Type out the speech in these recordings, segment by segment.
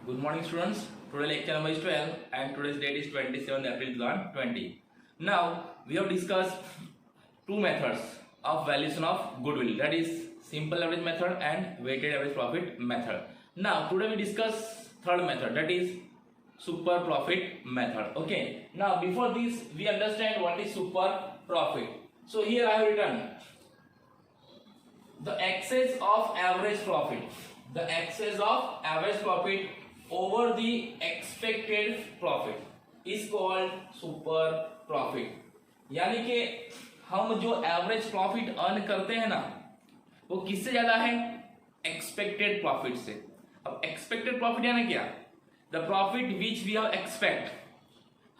Good morning, students. Today lecture number is 12 and today's date is 27th April 2020. Now we have discussed two methods of valuation of goodwill, that is simple average method and weighted average profit method. Now today we discuss third method, that is super profit method. Okay. Now before this we understand what is super profit. So here I have written the excess of average profit. The excess of average profit over the expected profit is called super profit. यानी कि हम जो average profit earn करते हैं ना, वो किससे ज्यादा है? एक्सपेक्टेड प्रॉफिट से. अब एक्सपेक्टेड प्रॉफिट यानी क्या? The profit which we have expect.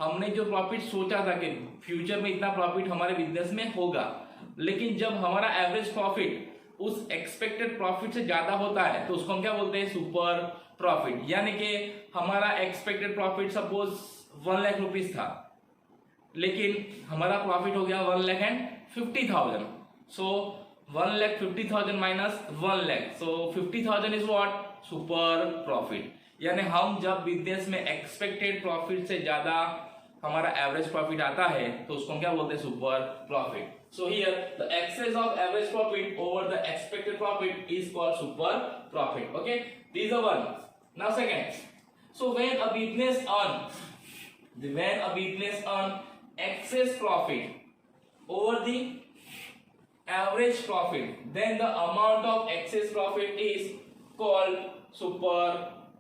हमने जो प्रॉफिट सोचा था कि फ्यूचर में इतना प्रॉफिट हमारे बिजनेस में होगा, लेकिन जब हमारा एवरेज प्रॉफिट उस एक्सपेक्टेड प्रॉफिट से ज्यादा होता है तो उसको हम क्या बोलते हैं? Super profit. यानी कि हमारा expected profit suppose 1 lakh rupees था, लेकिन हमारा प्रॉफिट हो गया 1,50,000. सो 1,50,000 minus 1 lakh, so 50,000 is what? Super profit. यानी हम जब बिजनेस में एक्सपेक्टेड प्रॉफिट से ज्यादा हमारा एवरेज प्रॉफिट आता है तो उसको हम क्या बोलते हैं? Super profit. So here the excess of average profit over the expected profit is called super profit. Okay, this is the one. Now second, so when a business earn excess profit over the average profit, then the amount of excess profit is called super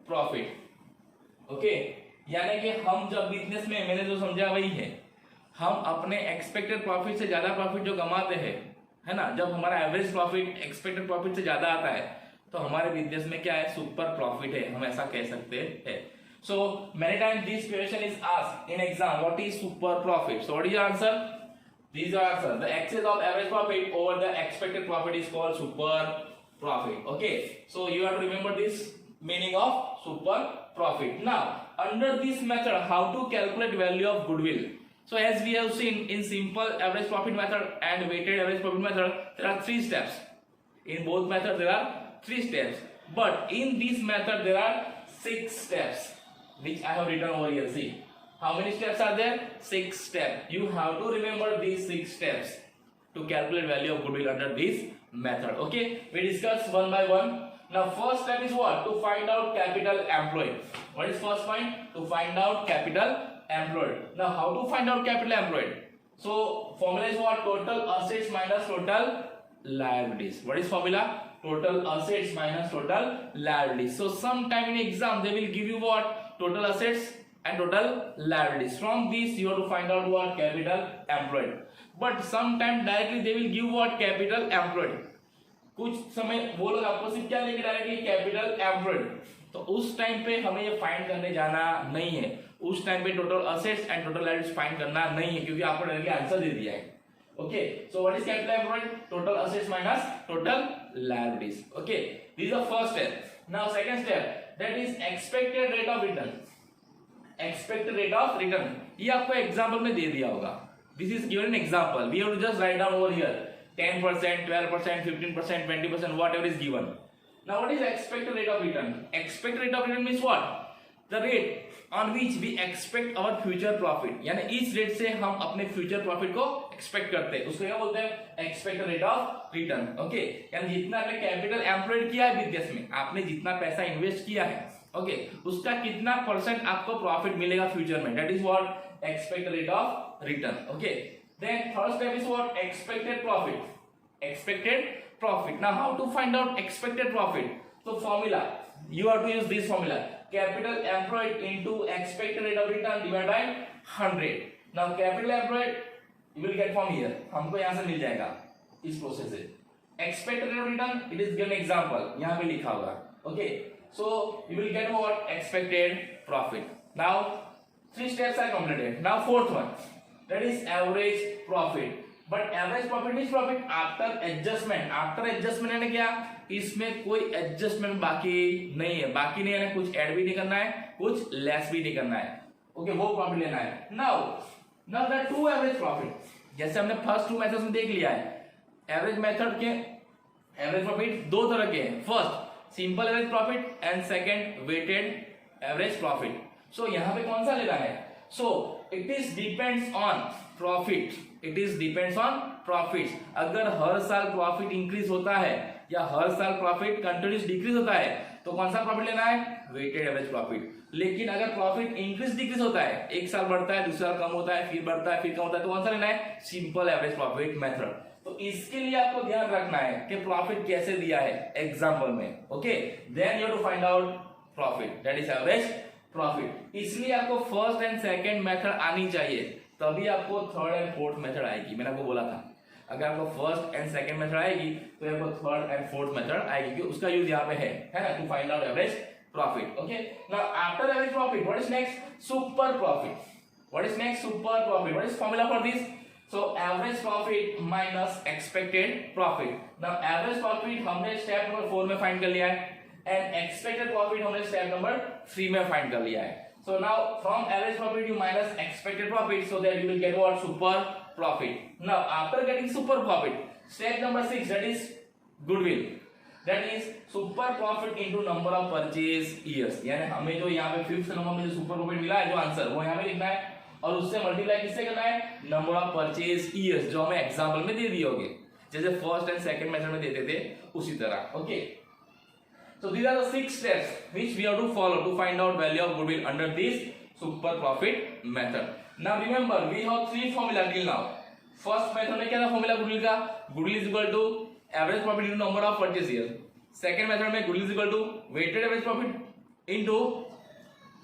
profit. Okay, यानी कि हम जब business में, मैंने जो समझा वही है, हम अपने एक्सपेक्टेड प्रॉफिट से ज्यादा प्रॉफिट जो कमाते हैं, है ना, जब हमारा एवरेज प्रॉफिट एक्सपेक्टेड प्रॉफिट से ज्यादा आता है तो हमारे बिजनेस में क्या है? सुपर प्रॉफिट है, हम ऐसा कह सकते हैं. So many time this question is asked in exam, what is super profit? So what is your answer? This is your answer. The excess of average profit over the expected profit is called super profit. Okay, so you have to remember this meaning of super profit. Now under this method, how to calculate value of goodwill? So as we have seen in simple average profit method and weighted average profit method, there are 3 steps. In both methods there are 3 steps, but in this method there are 6 steps which I have written over here. See how many steps are there? 6 steps. You have to remember these 6 steps to calculate value of goodwill under this method. Okay, we discuss one by one. Now first step is what? To find out capital employed. What is first point? To find out capital employed. Now how to find out capital employed? So formula is what? Total assets minus total liabilities. What is formula? Total assets minus total liabilities. So sometime in exam they will give you what? Total assets and total liabilities. From this you have to find out what? Capital employed. But sometime directly they will give what? Capital employed. कुछ समय वो लोग आपको सिर्फ क्या लेके directly? Capital employed. तो उस टाइम पे हमें ये फाइंड करने जाना नहीं है. उस टाइम पे total assets and total liabilities find करना नहीं है, क्योंकि आपको डायरेक्टली आंसर दे दिया है. Okay, so what is capital employed? Total assets minus total liabilities. Okay, this is the first step. Now second step, that is expected rate of return. Expected rate of return ये आपको example में दे दिया होगा. This is given in example. We have to just write down over here 10%, 12%, 15%, 20%, whatever is given. Now what is expected rate of return? Expected rate of return means what? The rate on which we expect our future profit. यानी इस rate से हम अपने future profit को expect करते हैं, उसको क्या बोलते हैं? Expected rate of return. Okay, यानी जितना आपने कैपिटल एम्प्लॉयड किया है बिजनेस में, आपने जितना पैसा इन्वेस्ट किया है, ओके, उसका कितना परसेंट आपको प्रॉफिट मिलेगा फ्यूचर में, that is what? Expected rate of return. Okay, then third step is what? Expected profit. Expected profit. Now how to find out expected profit? So formula, you have to use this formula: capital employed into expected rate of return divided by 100. Now capital employed you will get from here, हमको यहाँ से मिल जाएगा इस process से. Expected rate of return, it is given example, यहाँ पे लिखा होगा. Okay, so you will get what? Expected profit. Now 3 steps are completed. Now fourth one, that is average profit. But average profit means profit after adjustment. After adjustment यानी क्या? इसमें कोई adjustment बाकी नहीं है. बाकी नहीं है, कुछ ऐड भी नहीं करना है, कुछ लेस भी नहीं करना है. ओके, वो प्रॉफिट लेना है. नाउ द 2 एवरेज प्रॉफिट, जैसे हमने फर्स्ट 2 मेथड्स में देख लिया है. एवरेज मेथड के एवरेज प्रॉफिट 2 तरह के हैं. First simple average profit and second weighted average profit. So यहाँ पे कौन सा लेना है? So it is depends on profit, it is depends on profit. अगर हर साल प्रॉफिट इंक्रीज होता है या हर साल प्रॉफिट कंटिन्यूस डिक्रीज होता है तो कौन सा प्रॉफिट लेना है? Weighted average profit. लेकिन अगर प्रॉफिट इंक्रीज डिक्रीज होता है, एक साल बढ़ता है, दूसरा साल कम होता है, फिर बढ़ता है, फिर कम होता है, तो कौन सा लेना है? Simple average profit method. तो इसके लिए आपको ध्यान रखना है कि प्रॉफिट कैसे दिया है एग्जांपल में। Okay, then you have to find out profit, that is average profit. इसलिए आपको फर्स्ट एंड सेकंड मेथड आनी चाहिए, तभी आपको थर्ड एंड फोर्थ मेथड आएगी। मैंने आपको बोला था अगर आपको फर्स्ट एंड सेकंड मेथड आएगी तो आपको थर्ड एंड फोर्थ मेथड आएगी, क्योंकि उसका यूज यहाँ पे है ना, to find out average profit. Okay, now after average profit what is next? Super profit. What is next? Super profit. What is formula for this? So average profit minus expected profit. Now average profit हमने step number 4 में find कर लिया है and expected profit हमने step number 3 में find कर लिया है। So now from average profit you minus expected profit so that you will get what? Super profit. Now after getting super profit, step number 6, that is goodwill. That is super profit into number of purchase years. यानी हमें जो यहाँ पे 5th number में जो super profit मिला है, जो आंसर वो यहाँ पे लिखना है और उससे मल्टीप्लाई किससे करना है? नंबर ऑफ परचेज ईयर्स, जो हमें एग्जांपल में दे दिए होंगे, जैसे फर्स्ट एंड सेकंड मेथड में देते थे उसी तरह। Okay, so these are the 6 steps which we have to follow to find out value of goodwill under this super profit method. Now remember we have 3 formula till now. First method में क्या था formula goodwill का? Goodwill is equal to average profit into number of purchase year. Second method में goodwill is equal to weighted average profit into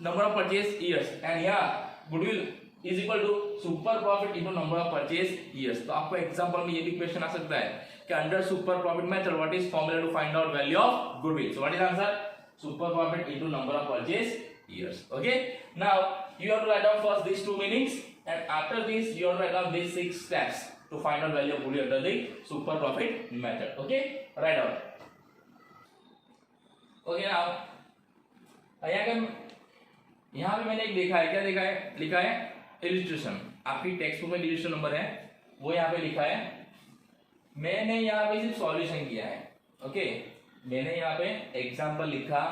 number of purchase years, and यहां goodwill is equal to super profit into number of purchase years. तो आपको example में ये भी question आ सकता है कि under super profit method what is formula to find out value of goodwill? So what is answer? Super profit into number of purchase years. Okay, now you have to write down first these 2 meanings, and after this you have to write down these 6 steps to find out value of goodwill under the super profit method. Okay, write down. Okay, now यहाँ पे मैंने एक देखा है, क्या देखा है? लिखा है इलिस्ट्रेशन। आपकी टेक्स्ट बुक में इलिस्ट्रेशन नंबर है वो यहाँ पे लिखा है। मैंने यहाँ पे सिर्फ सॉल्यूशन किया है। ओके, मैंने यहाँ पे एग्जाम्पल लिखा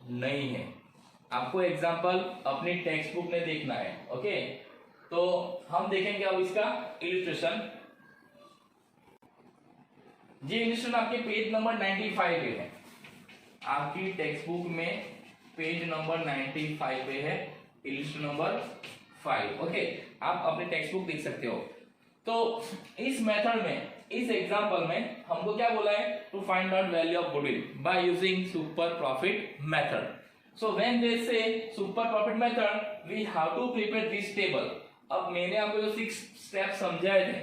नहीं है, आपको एग्जाम्पल अपनी टेक्स्ट बुक में देखना है। ओके, तो हम देखेंगे अब इसका इलिस्ट्रेशन। ये इलिस्ट्रेशन आपके पेज नंबर 95 पे है, आपकी टेक्स्ट बुक में पेज नंबर 95 पे है इलिस्ट्रेशन नंबर 5। ओके, आप अपनी टेक्स्ट बुक देख सकते हो। तो इस मेथड में, इस एग्जांपल में हमको क्या बोला है? To find out value of goodwill by using super profit method. So when they say super profit method we have to prepare this table. अब मैंने आपको जो 6 स्टेप समझाए थे,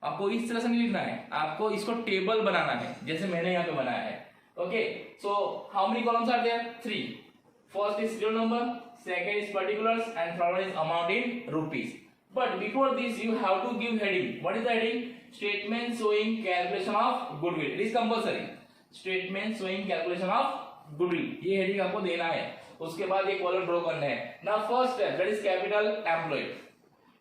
आपको इस तरह से नहीं लिखना है, आपको इसको टेबल बनाना है जैसे मैंने यहाँ पे बनाया है। Okay, so how many columns are there? 3। First is serial number, second is particulars, and third one is amount in rupees. But before this you have to give heading. What is the heading? Statement showing calculation of goodwill. It is compulsory. Statement showing calculation of goodwill. ये heading आपको देना है। उसके बाद ये column draw करना है। Now first step, that is capital employed.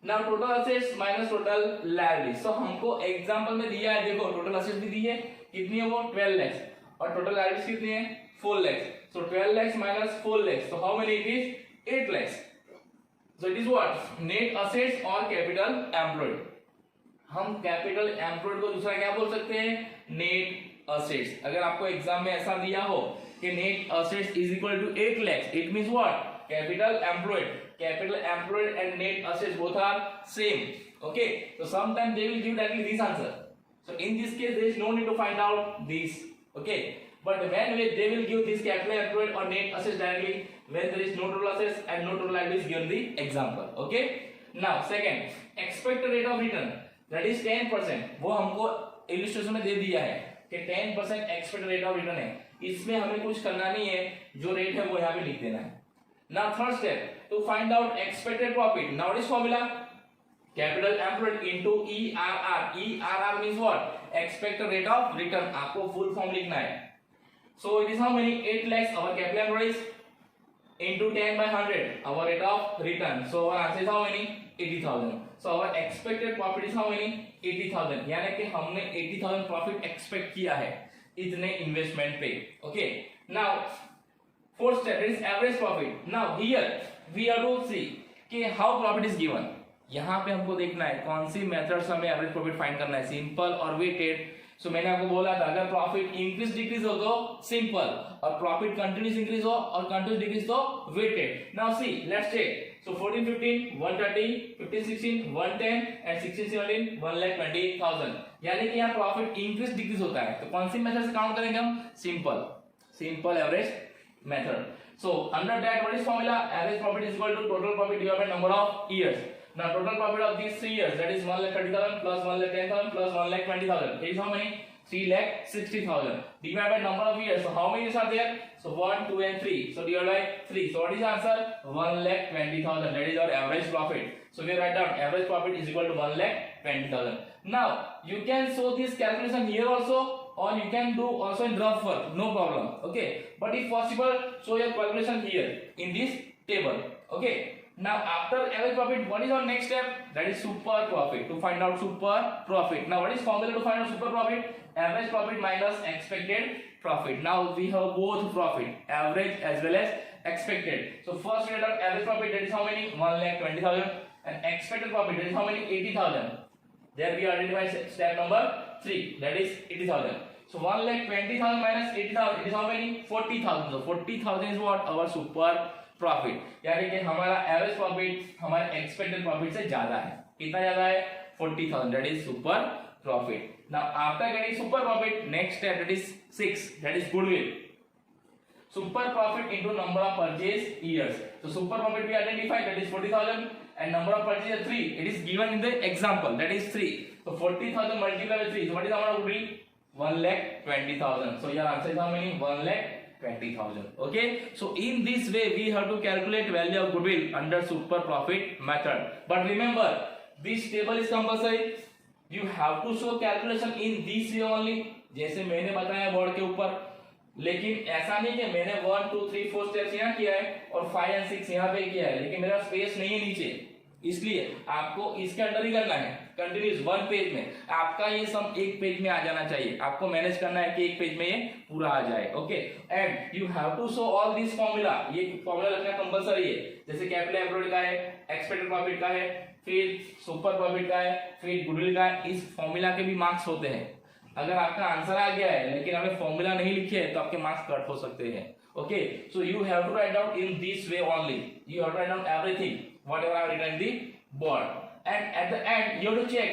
Now total assets minus total liabilities. So हमको एग्जांपल में दिया है, देखो total assets भी दी है, कितनी है वो? 12 lakhs, और total liabilities कितनी है? 4 lakhs. So 12 lakhs minus 4 lakhs. So how many it is? 8 lakhs. So it is what? Net assets or capital employed. हम capital employed को दूसरा क्या बोल सकते हैं? Net assets. अगर आपको एग्जाम में ऐसा दिया हो कि net assets is equal to 8 lakhs, it means what? Capital employed. Capital employed and net assets both are same. Okay. So sometimes they will give directly this answer. So in this case there is no need to find out this. Okay. But when they will give this capital employed or net assets directly when there is no total assets and no total liabilities given the example. Okay. Now second, expected rate of return, that is 10%. वो हमको illustration में दे दिया है कि 10% expected rate of return है, इसमें हमें कुछ करना नहीं है, जो रेट है वो यहाँ पे लिख देना है। Now third step, to find out expected profit. Now what is formula? Capital employed into ERR. ERR means what? Expected rate of return. आपको full form लिखना है। So it is how many? 8 lakhs our capital employed is into 10 by 100 our rate of return. So our answer is how many? 80,000. So our expected profit is how many? 80,000. यानी कि हमने 80,000 profit expect किया है इतने investment पे। Okay, now Fourth step is average profit. Now here we have to see कि how profit is given. यहाँ पे हमको देखना है कौन सी मेथड से हमें एवरेज प्रॉफिट फाइंड करना है, सिंपल और वेटेड. सो मैंने आपको बोला था अगर प्रॉफिट इंक्रीज डिक्रीज हो तो सिंपल, और प्रॉफिट कंटिन्यूस इंक्रीज हो और कंटिन्यूस डिक्रीज तो weighted. Now see let's check. So 14, 15, 130, 15, 16, 110 and 16, 17, 1,20,000. यानी कि यहाँ प्रॉफिट इंक्रीज डिक्रीज होता है. तो कौन सी मेथड से काउंट करेंगे हम? Simple average method. So under that what is formula? Average profit is equal to total profit divided by number of years. Now total profit of these 3 years, that is 1,30,000 plus 1,10,000 plus 1,20,000. It is how many? 3,60,000 divided by number of years. So how many years are there? So 1, 2 and 3. So divided by 3. So what is the answer? 1,20,000. That is our average profit. So we write down average profit is equal to 1,20,000. Now you can show this calculation here also, or you can do also in rough work, no problem. Okay, but if possible, show your calculation here in this table. Okay. Now after average profit, what is our next step? That is super profit. To find out super profit. Now what is formula to find out super profit? Average profit minus expected profit. Now we have both profit, average as well as expected. So first we have average profit, that is how many? 1,20,000, and expected profit, that is how many? 80,000. There we identify step number 3, that is 80,000. So 1,20,000 minus 80,000, it is how many? 40,000. So 40,000 is what? Our super profit. यानी कि हमारा average profit हमारे expected profit से ज्यादा है. कितना ज्यादा है? 40,000. That is super profit. Now after getting super profit, next step that is 6, that is goodwill. Super profit into number of purchase years. तो super profit we identify, that is 40,000 and number of purchase is 3. It is given in the example, that is 3. So 40,000 multiplied by 3. So what is the amount of goodwill? 1,20,000. So your answer is how many? 1,20,000. Okay, so in this way we have to calculate value of goodwill under super profit method. But remember, this table is compulsory. You have to show calculation in this way only, जैसे मैंने बताया board के ऊपर. लेकिन ऐसा नहीं कि मैंने 1, 2, 3, 4 स्टेप्स यहाँ किया है और 5 और 6 यहाँ पे किया है, लेकिन मेरा स्पेस नहीं है नीचे, इसलिए आपको इसके अंडर ही करना है कंटिन्यूस 1 पेज में. आपका ये सम एक पेज में आ जाना चाहिए. आपको मैनेज करना है कि एक पेज में ये पूरा आ जाए. Okay, and you have to show all this formula. ये फॉर्मूला रखना कंपलसरी है. जैसे कैपिटल एम्प्लॉयड का है, एक्सपेक्टेड प्रॉफिट का है, फिर सुपर प्रॉफिट का है, फिर गुडविल का है. इस फॉर्मूला के भी मार्क्स होते हैं. अगर आपका आंसर आ गया है लेकिन आपने फॉर्मूला नहीं लिखे है तो आपके मार्क्स कट हो सकते हैं. Okay, so you have to write down in this way only. You have to write down everything whatever I have written in the board, and at the end you have to check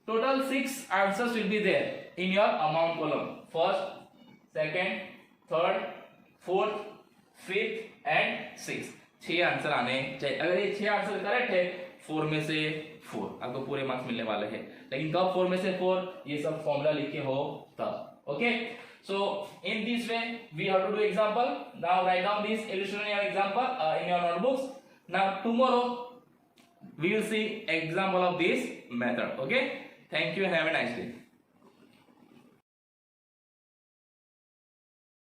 total 6 answers will be there in your amount column. First, second, third, fourth, fifth and sixth. 6 answer आने चाहिए. अगर ये 6 answer correct है, 4 में से 4 आपको पूरे marks मिलने वाले हैं. लेकिन कब 4 में से 4? ये सब फॉर्मूला लिखे हो तब. Okay, so in this way we have to do example. Now write down this illustration in your example in your notebooks. Now tomorrow we will see example of this method. Okay, thank you and have a nice day.